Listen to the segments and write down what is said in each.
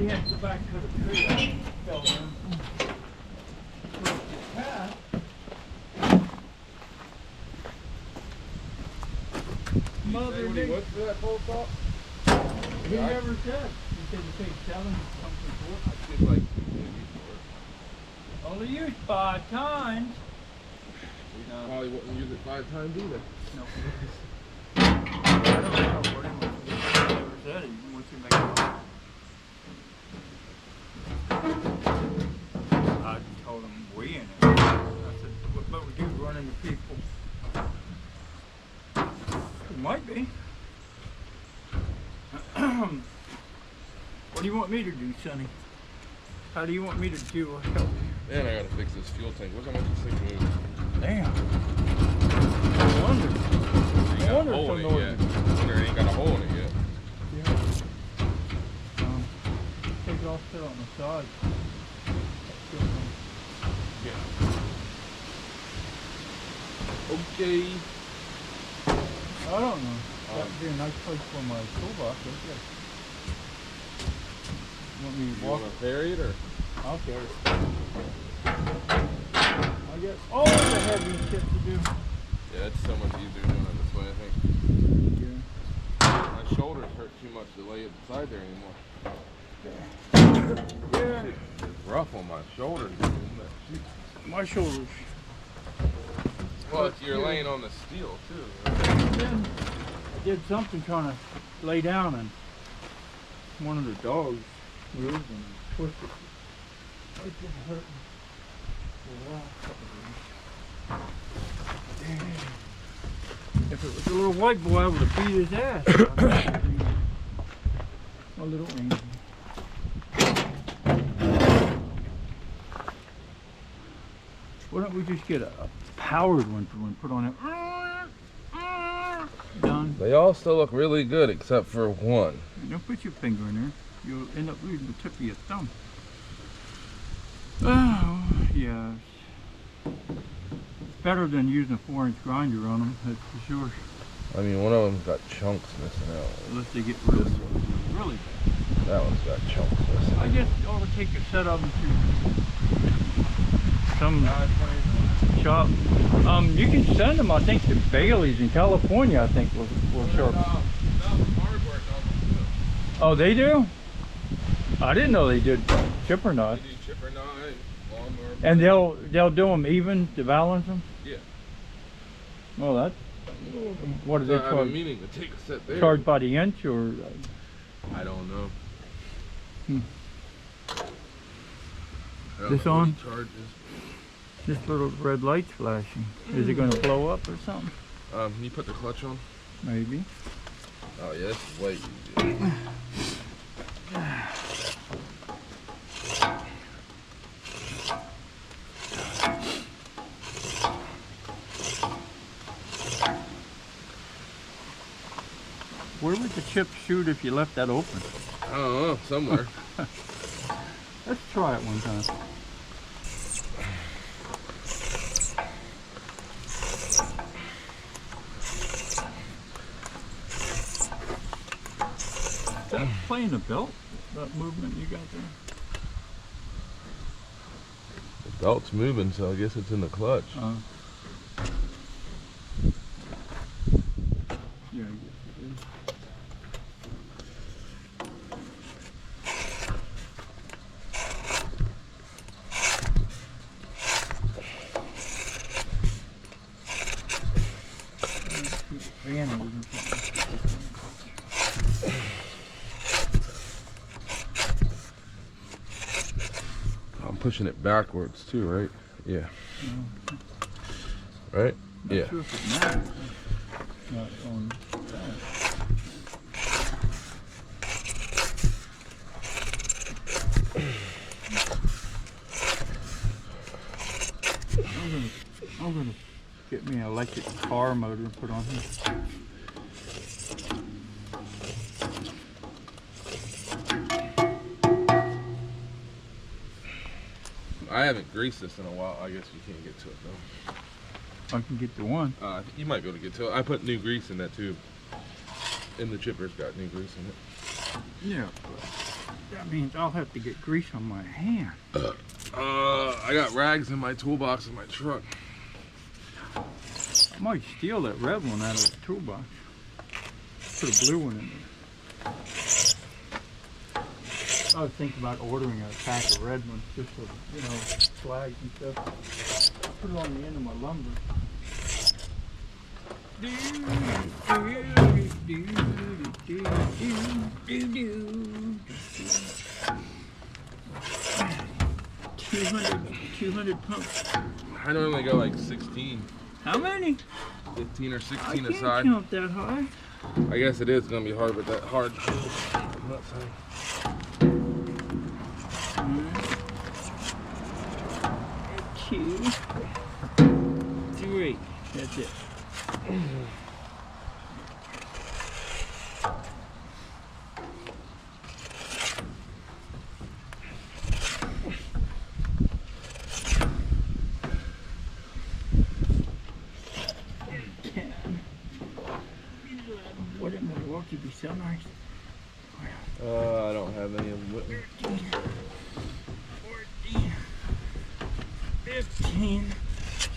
he had to go back to the tree. I fell down. Mother, when he went for that full top? He never said. He said you paid $7 something for it. I did like 2 for it. Only used 5 times. Probably wouldn't use it 5 times either. No. I don't know what he never said. He wants to make it up. I told him we in it. I said, what would you run into people? It might be. What do you want me to do, Sonny? How do you want me to do? Help you? Man, I gotta fix this fuel tank. What's how much this thing moves? Damn. No wonder. No wonder it's so noisy. Wonder it ain't got a hole in it yet. Yeah. Take it off there on the side. Yeah. Okay. I don't know. That'd be a nice place for my toolbox, I guess. Want me to walk? You want to ferry it or? I'll carry it. I guess all the heavy shit to do. Yeah, it's so much easier doing it this way, I think. Yeah. My shoulders hurt too much to lay it beside there anymore. Yeah. It's rough on my shoulders, isn't it? My shoulders. Well, you're laying on the steel too. Right? Then I did something trying to lay down and one of the dogs moved and twisted. It's been hurting for the last couple of days. If it was a little white boy, I would have beat his ass. A little angry. Why don't we just get a powered one for when put on it? Done. They all still look really good except for one. Don't put your finger in there. You'll end up losing the tip of your thumb. Oh, yeah. Better than using a 4-inch grinder on them, that's for sure. I mean, one of them's got chunks missing out. Unless they get really bad. That one's got chunks missing. I guess you ought to take a set of them to some shop. You can send them, I think, to Bailey's in California, I think, will sharpen. Oh, they do? I didn't know they did chipper knots. They do chipper knot, lawnmower. And they'll do them even to balance them? Yeah. Well, that's, what do they I've charge? been meaning to take a set there. Charged by the inch or? I don't know. I don't This know what on? he charges. This little red light's flashing. Is it going to blow up or something? Can you put the clutch on? Maybe. Oh yeah, this is way easier. Where would the chip shoot if you left that open? I don't know, somewhere. Let's try it one time. Is that playing the belt? That movement you got there? The belt's moving, so I guess it's in the clutch. Yeah, I guess it is. I'm pushing it backwards too, right? Yeah. Right? Not Yeah. sure if it matters. Not on that. I'm gonna get me an electric car motor and put on here. I haven't greased this in a while. I guess you can't get to it though. I can get to one. You might be able to get to it. I put new grease in that tube. And the chipper's got new grease in it. Yeah. That means I'll have to get grease on my hand. I got rags in my toolbox in my truck. I might steal that red one out of the toolbox. Put a blue one in there. I was thinking about ordering a pack of red ones just for, you know, flags and stuff. Put it on the end of my lumber. 200 pumps. I normally go like 16. How many? 15 or 16 I can't aside. count that high. I guess it is gonna be hard with that hard tool. I'm not saying. Two, three. That's it. What in Milwaukee be so nice? I don't have any of them with me. 14, 15.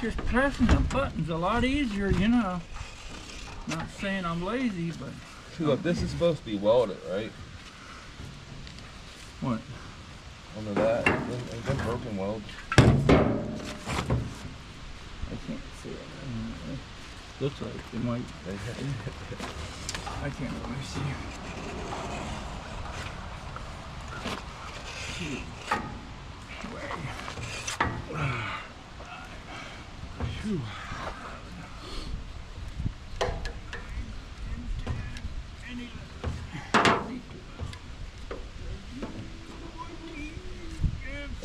Just pressing the buttons a lot easier, you know. Not saying I'm lazy, but. See, look, this is supposed to be welded, right? What? Under that. Ain't them broken welds? I can't see it. Looks like it might. I can't really see it. Phew.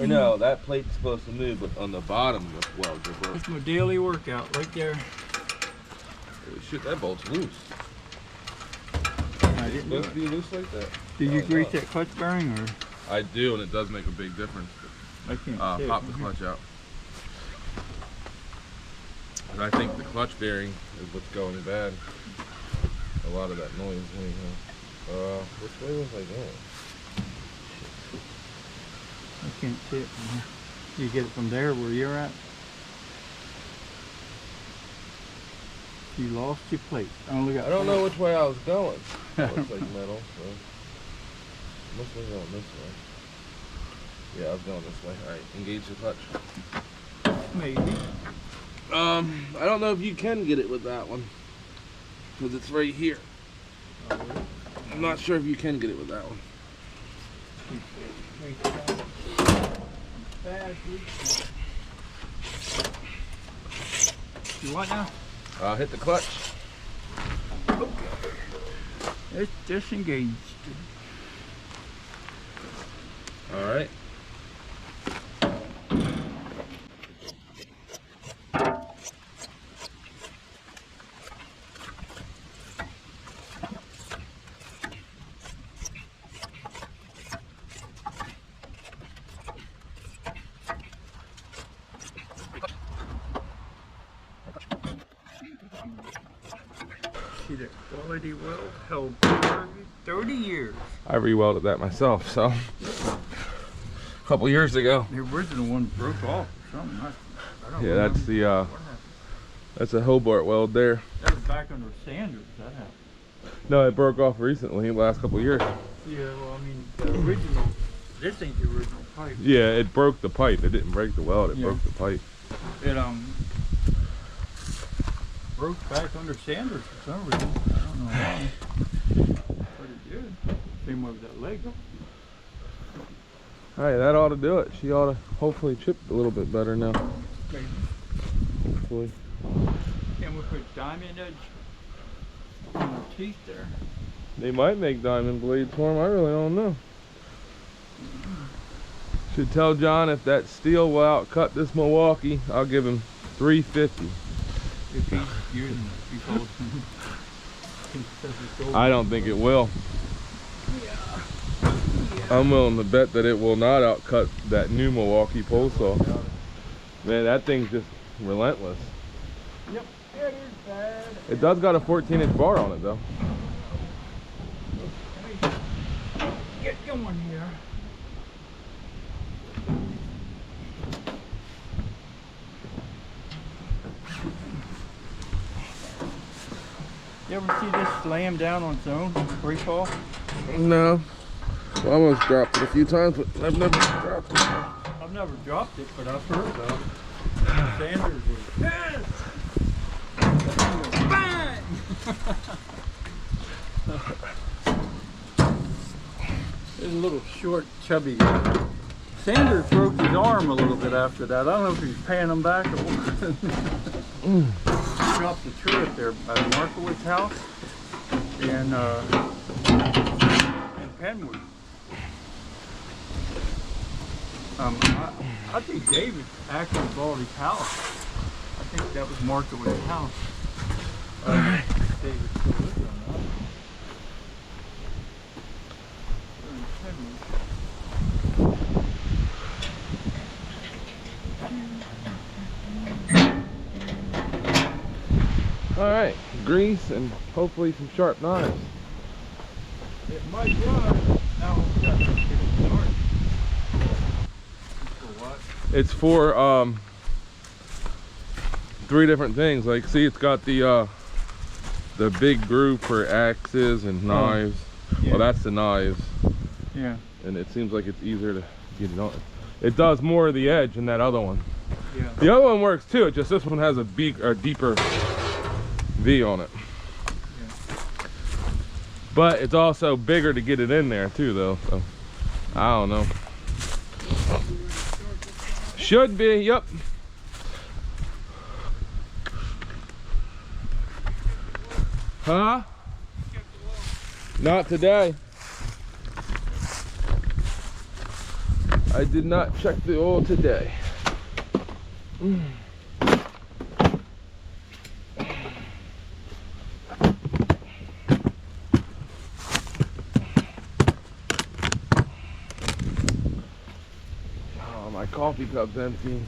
Or no, that plate's supposed to move, but on the bottom the welds are broken. That's my daily workout right there. Holy shit, that bolt's loose. I It's didn't do supposed to it. be loose like that. Did you Oh, grease no. that clutch bearing or? I do, and it does make a big difference. I can't see Pop it. the clutch out. And I think the clutch bearing is what's going bad. A lot of that noise anyhow. Which way was I going? I can't see it from here. You get it from there where you're at? You lost your plate. I only got. I don't know which way I was going. It looks like metal, so must be going this way. Yeah, I was going this way. Alright, engage the clutch. Maybe. I don't know if you can get it with that one. Because it's right here. I'm not sure if you can get it with that one. You what now? Hit the clutch. It's disengaged. Alright. See that quality weld held 30 years. I re-welded that myself, so a couple years ago. The original one broke off or something. I don't Yeah, remember that's the what happened. that's a Hobart weld there. That was back under Sanders. That happened. No, it broke off recently, the last couple years. Yeah, well, I mean, the original. This ain't the original pipe. Yeah, it broke the pipe. It didn't break the weld. It Yeah. broke the pipe. It broke back under Sanders for some reason. I don't know why. But it did. Same way with that leg. All right, that ought to do it. She ought to hopefully chip a little bit better now. Maybe. Hopefully. Can we put diamond edge on the teeth there? They might make diamond blades for them. I really don't know. Should tell John if that steel will outcut this Milwaukee, I'll give him $350. If he's using it, he's holding it. I don't think it will. Yeah. I'm willing to bet that it will not outcut that new Milwaukee pole saw. Man, that thing's just relentless. Yep, it is bad. It does got a 14-inch bar on it though. Get second one here. You ever see this slam down on its own, free fall? No. Well, I almost dropped it a few times, but I've never dropped it. I've never dropped it, but I've heard about it. Sanders was yes! Bang! There's a little short, chubby guy. Sanders broke his arm a little bit after that. I don't know if he's paying him back or what. Dropped the tree up there by Markowitz house in Penwood. I think David actually bought his house. I think that was Markowitz's house. David still lives on that. They're in Penwood. All right, grease and hopefully some sharp knives. It might run. Now we've got to get it started. For what? It's for 3 different things. Like, see, it's got the big groove for axes and knives. Yeah. Well, that's the knives. Yeah. And it seems like it's easier to get it on. It does more of the edge than that other one. Yeah. The other one works too. It's just this one has a deeper V on it. Yeah. But it's also bigger to get it in there too, though. So I don't know. Should be. Yep. Huh? Not today. I did not check the oil today. Oh, my coffee cup's empty.